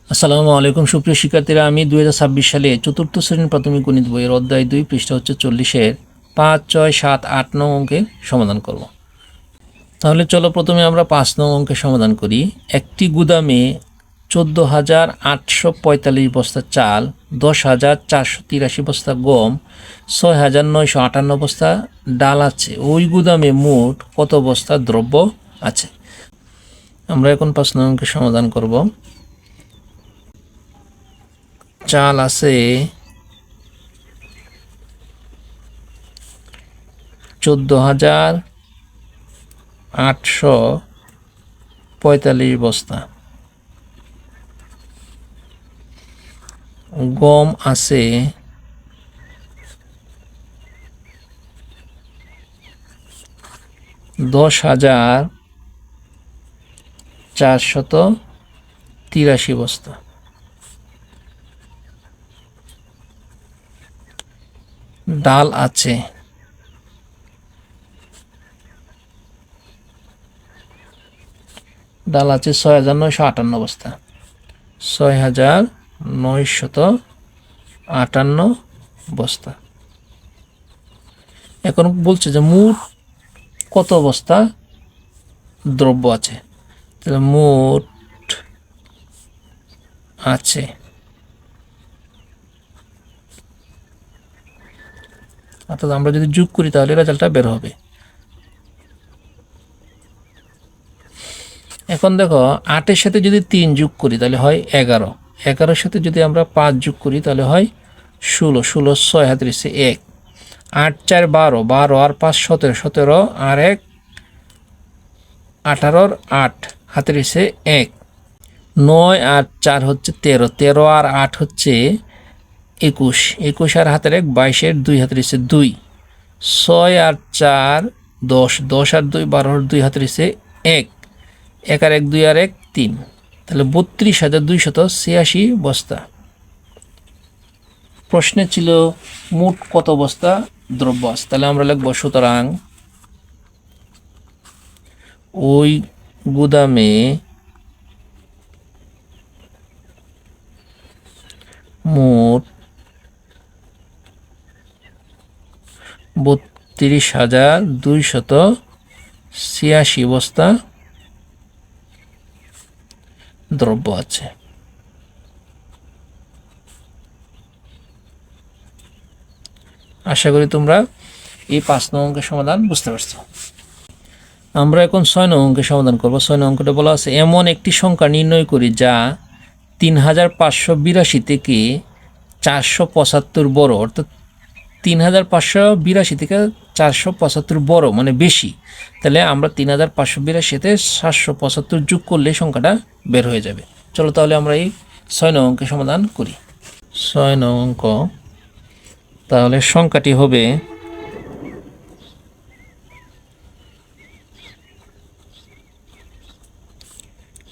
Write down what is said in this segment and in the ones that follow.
আসসালামু আলাইকুম সুপ্রিয় শিক্ষার্থীরা, আমি 2026 সালে চতুর্থ শ্রেণীর প্রাথমিক গণিত বইয়ের অধ্যায় 2 পৃষ্ঠা হচ্ছে 40-এর 5, 6, 7, 8 নং অঙ্কের সমাধান করব। তাহলে চলো প্রথমে আমরা 5 নং অঙ্কের সমাধান করি। একটি গুদামে 14,845 বস্তা চাল, 10,483 বস্তা গম, 6,958 বস্তা ডাল আছে। ওই গুদামে মোট কত বস্তা দ্রব্য আছে? আমরা এখন 5 নং অঙ্কের সমাধান করব। চাল আছে 14,845 বস্তা, গম আছে 10,483 বস্তা, ডাল আছে 6,958 বস্তা, 6,958 বস্তা। এখন বলছে যে মোট কত বস্তা দ্রব্য আছে। তাহলে মোট আছে অর্থাৎ আমরা যদি যোগ করি তাহলে রেজাল্টটা বের হবে। এখন দেখো 8-এর সাথে যদি 3 যোগ করি তাহলে হয় 11, 11-এর সাথে যদি আমরা 5 যোগ করি তাহলে হয় 16, 16 6 হাতে 1, 8 4 12, 12 আর 5 17, 17 আর 1 18, 8 হাতে 1, 9 আর 4 হচ্ছে 13, 13 আর 8 হচ্ছে 21, 21 আর হাতের 1 22, 2 হাতে 2, 6 আর 4 10, 10 আর 2 12, 2 হাতে 1, 1 আর 1 2 আর 1 3, তাহলে 32,286 বস্তা। প্রশ্নে ছিল মোট কত বস্তা দ্রব্য আছে। তাহলে আমরা লিখব সুতরাং ওই গুদামে মোট 32,286 বস্তা দ্রব্য আছে। আশা করি তোমরা এই 5 নং অঙ্কের সমাধান বুঝতে পারছো। আমরা এখন 6 নং অঙ্কের সমাধান করব। 6 নং অঙ্কটা বলা আছে এমন একটি সংখ্যা নির্ণয় করি যা 3,582 থেকে 475 বড়, অর্থাৎ 3,582 থেকে 475 বড় মানে বেশি। তাহলে আমরা 3,582-তে 775 যোগ করলে সংখ্যাটা বের হয়ে যাবে। চলো তাহলে আমরা এই 6 নং অঙ্কের সমাধান করি। 6 নং অঙ্ক, তাহলে সংখ্যাটি হবে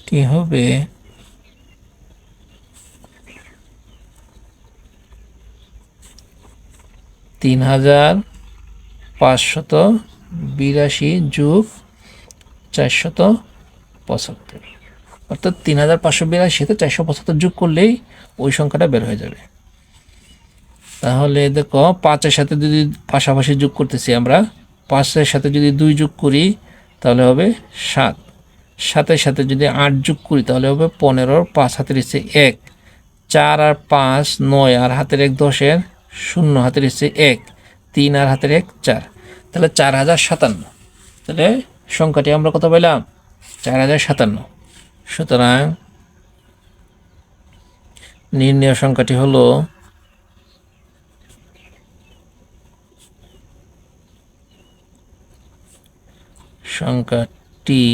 কি হবে 3,582 যোগ 475, অর্থাৎ 3,582-তে 475 যোগ করলেই ওই সংখ্যাটা বের হয়ে যাবে। তাহলে দেখো 5-এর সাথে যদি পাশাপাশি যোগ করতেছি আমরা, 5-এর সাথে যদি 2 যোগ করি তাহলে হবে 7, 7-এর সাথে যদি 8 যোগ করি তাহলে হবে 15, 5 হাতের 1, 4 আর 5 9 আর হাতের 1 10-এর 0 হাতের 1, 3 আর হাতের 1 4, তাহলে 4,057। তাহলে সংখ্যাটি আমরা কত পেলাম? 4,057। সুতরাং নির্ণেয় সংখ্যাটি হলো সংখ্যাটি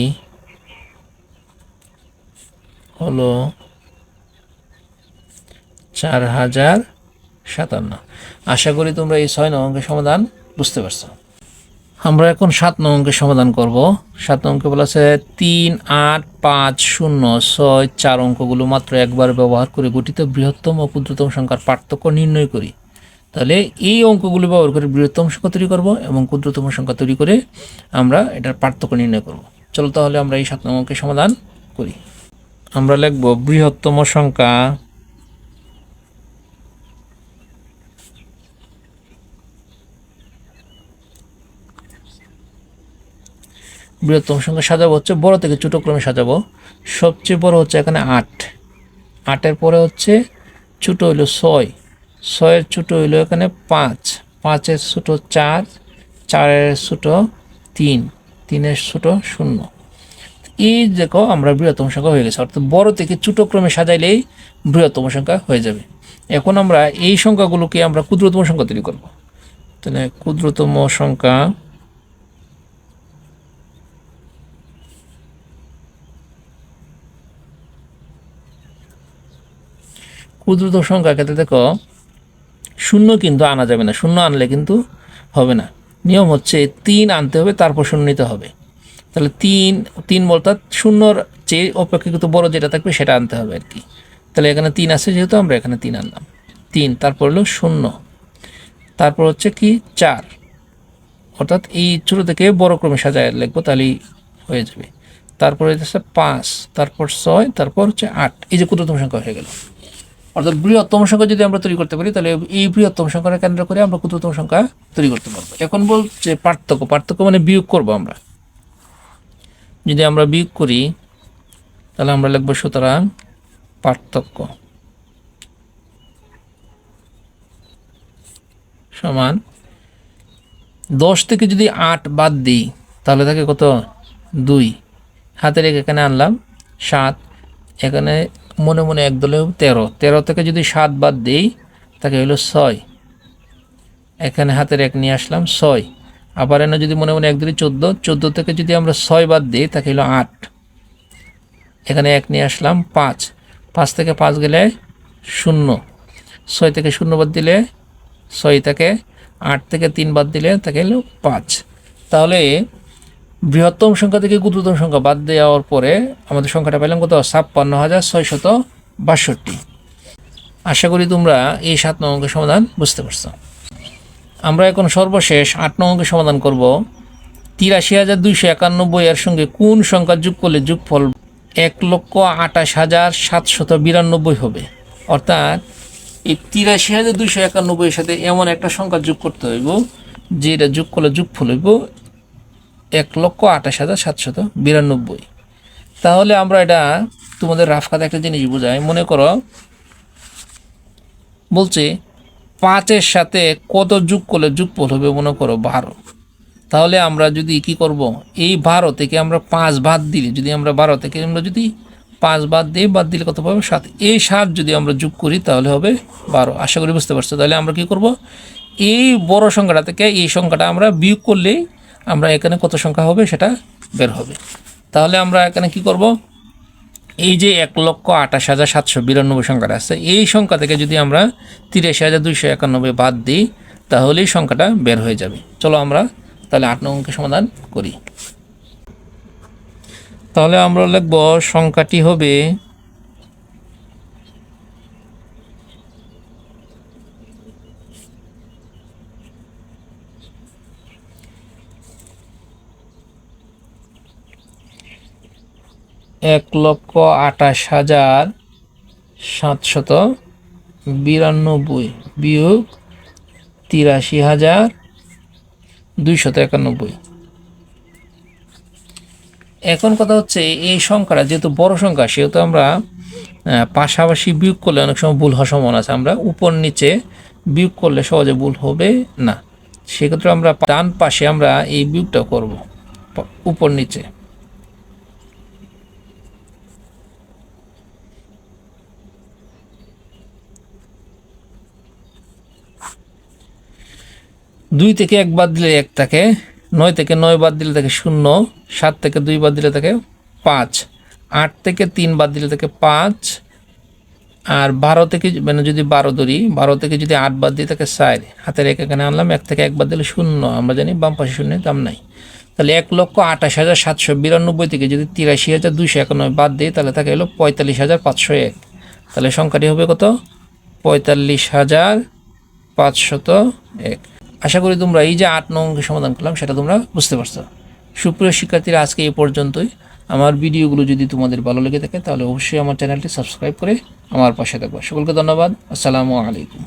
হলো 4,057। আশা করি তোমরা এই 6 নং অঙ্কের সমাধান বুঝতে পারছো। আমরা এখন 7 নং অঙ্কের সমাধান করব। 7 নং অঙ্কে বলা আছে 3, 8, 5, 0, 6, 4 অঙ্কগুলো মাত্র একবার ব্যবহার করে গঠিত বৃহত্তম ও ক্ষুদ্রতম সংখ্যার পার্থক্য নির্ণয় করি। তাহলে এই অঙ্কগুলো ব্যবহার করে বৃহত্তম সংখ্যা তৈরি করব এবং ক্ষুদ্রতম সংখ্যা তৈরি করে আমরা এটার পার্থক্য নির্ণয় করব। চলো তাহলে আমরা এই 7 নং অঙ্কের সমাধান করি। আমরা লিখব বৃহত্তম সংখ্যা সাজাবো হচ্ছে বড় থেকে ছোট ক্রমে সাজাবো। সবচেয়ে বড় হচ্ছে এখানে 8, 8-এর পরে হচ্ছে ছোট হইলো 6, 6-এর ছোট হইলো এখানে 5, 5-এর ছোট 4, 4-এর ছোট 3, 3-এর ছোট 0। এই দেখো আমরা বৃহত্তম সংখ্যা হয়ে গেছে, অর্থাৎ বড় থেকে ছোট ক্রমে সাজাইলেই বৃহত্তম সংখ্যা হয়ে যাবে। এখন আমরা এই সংখ্যাগুলোকে আমরা ক্ষুদ্রতম সংখ্যা তৈরি করব। তাহলে ক্ষুদ্রতম সংখ্যা ক্ষেত্রে দেখো 0 কিন্তু আনা যাবে না, 0 আনলে কিন্তু হবে না। নিয়ম হচ্ছে 3 আনতে হবে, তারপর 0 নিতে হবে। তাহলে 3 বলতে 0-র চেয়ে অপেক্ষাকৃত বড় যেটা থাকবে সেটা আনতে হবে আর কি। তাহলে এখানে 3 আছে, যেহেতু আমরা এখানে 3 আনলাম। 3, তারপর হলো 0, তারপর হচ্ছে কি 4, অর্থাৎ এই ছোট থেকে বড় ক্রমে সাজায় লিখবো, তাহলেই হয়ে যাবে। তারপর হচ্ছে 5, তারপর 6, তারপর হচ্ছে 8। এই যে ক্ষুদ্রতম সংখ্যা হয়ে গেল। অর্থাৎ বৃহত্তম সংখ্যা যদি আমরা তৈরি করতে পারি, তাহলে এই বৃহত্তম সংখ্যাকে কেন্দ্র করে আমরা ক্ষুদ্রতম সংখ্যা তৈরি করতে পারবো। এখন বলছে পার্থক্য মানে বিয়োগ করব আমরা। যদি আমরা বিয়োগ করি তাহলে আমরা লিখবো সুতরাং পার্থক্য সমান 10 থেকে যদি 8 বাদ দিই তাহলে থাকে কত 2, হাতের এখানে আনলাম 7, এখানে মনে মনে এক দলে 13, 13 থেকে যদি 7 বাদ দিই তাকে হলো 6, এখানে হাতের 1 নিয়ে আসলাম 6, আবার এনে যদি মনে মনে এক দিলে 14, 14 থেকে যদি আমরা 6 বাদ দিই তাকে হলো 8, এখানে 1 নিয়ে আসলাম 5, 5 থেকে 5 গেলে 0, 6 থেকে 0 বাদ দিলে 6 থাকে, 8 থেকে 3 বাদ দিলে তাকে হলো 5। তাহলে বৃহত্তম সংখ্যা থেকে ক্ষুদ্রতম সংখ্যা বাদ দেওয়ার পরে আমাদের সংখ্যাটা পেলাম কত 56,662। আশা করি তোমরা এই 7 নং অঙ্কের সমাধান বুঝতে পারছো। আমরা এখন সর্বশেষ 8 নং অঙ্কের সমাধান করব। 83,291 এর সঙ্গে কোন সংখ্যা যোগ করলে যোগফল 1,28,792 হবে। অর্থাৎ এই 83,291 এর সাথে এমন একটা সংখ্যা যোগ করতে হইব যেটা যোগ করলে যোগফল হইব 1,28,792। তাহলে আমরা এটা তোমাদের রাফ খাতা একটা জিনিস বোঝাই। মনে করো বলছে 5-এর সাথে কত যোগ করলে যোগফল হবে, মনে করো 12। তাহলে আমরা যদি কি করব, এই 12 থেকে আমরা 5 বাদ দিলে, যদি আমরা 12 থেকে আমরা যদি 5 বাদ দিলে কত পাবো 7। এই 7 যদি আমরা যোগ করি তাহলে হবে 12। আশা করি বুঝতে পারছো। তাহলে আমরা কি করব, এই বড় সংখ্যাটা থেকে এই সংখ্যাটা আমরা বিয়োগ করলেই আমরা এখানে কত সংখ্যা হবে সেটা বের হবে। তাহলে আমরা এখানে কি করব, এই যে 1,28,792 সংখ্যাটা আছে, এই সংখ্যা থেকে যদি আমরা 83,291 বাদ দিই তাহলেই সংখ্যাটা বের হয়ে যাবে। চলো আমরা তাহলে 8 নং অঙ্কের সমাধান করি। তাহলে আমরা লিখব সংখ্যাটি হবে 1,28,792 বিয়োগ 83,291। এখন কথা হচ্ছে এই সংখ্যাটা যেহেতু বড় সংখ্যা সেহেতু আমরা পাশাপাশি বিয়োগ করলে অনেক সময় ভুল হওয়ার সম্ভাবনা আছে। আমরা উপর নিচে বিয়োগ করলে সহজে ভুল হবে না, সেক্ষেত্রে আমরা ডান পাশে আমরা এই বিয়োগটা করব উপর নিচে। দুই থেকে 1 বাদ দিলে 1 থাকে, 9 থেকে 9 বাদ দিলে থাকে 0, 7 থেকে 2 বাদ দিলে থাকে 5, 8 থেকে 3 বাদ দিলে থাকে 5, আর 12 থেকে মানে যদি 12 ধরি, 12 থেকে যদি 8 বাদ দিই থাকে 4, হাতের 1 এখানে আনলাম, 1 থেকে 1 বাদ দিলে 0, আমরা জানি বাম পাশে 0 দাম নাই। তাহলে 1,28,792 থেকে যদি 83,291 বাদ দিই তাহলে থাকে হলো 45,501। তাহলে সংখ্যাটি হবে কত 45,501। আশা করি তোমরা এই যে 8 নং অঙ্কের সমাধান করলাম সেটা তোমরা বুঝতে পারছো। সুপ্রিয় শিক্ষার্থীরা, আজকে এই পর্যন্তই। আমার ভিডিওগুলো যদি তোমাদের ভালো লেগে থাকে তাহলে অবশ্যই আমার চ্যানেলটি সাবস্ক্রাইব করে আমার পাশে থাকবা। সকলকে ধন্যবাদ। আসসালামু আলাইকুম।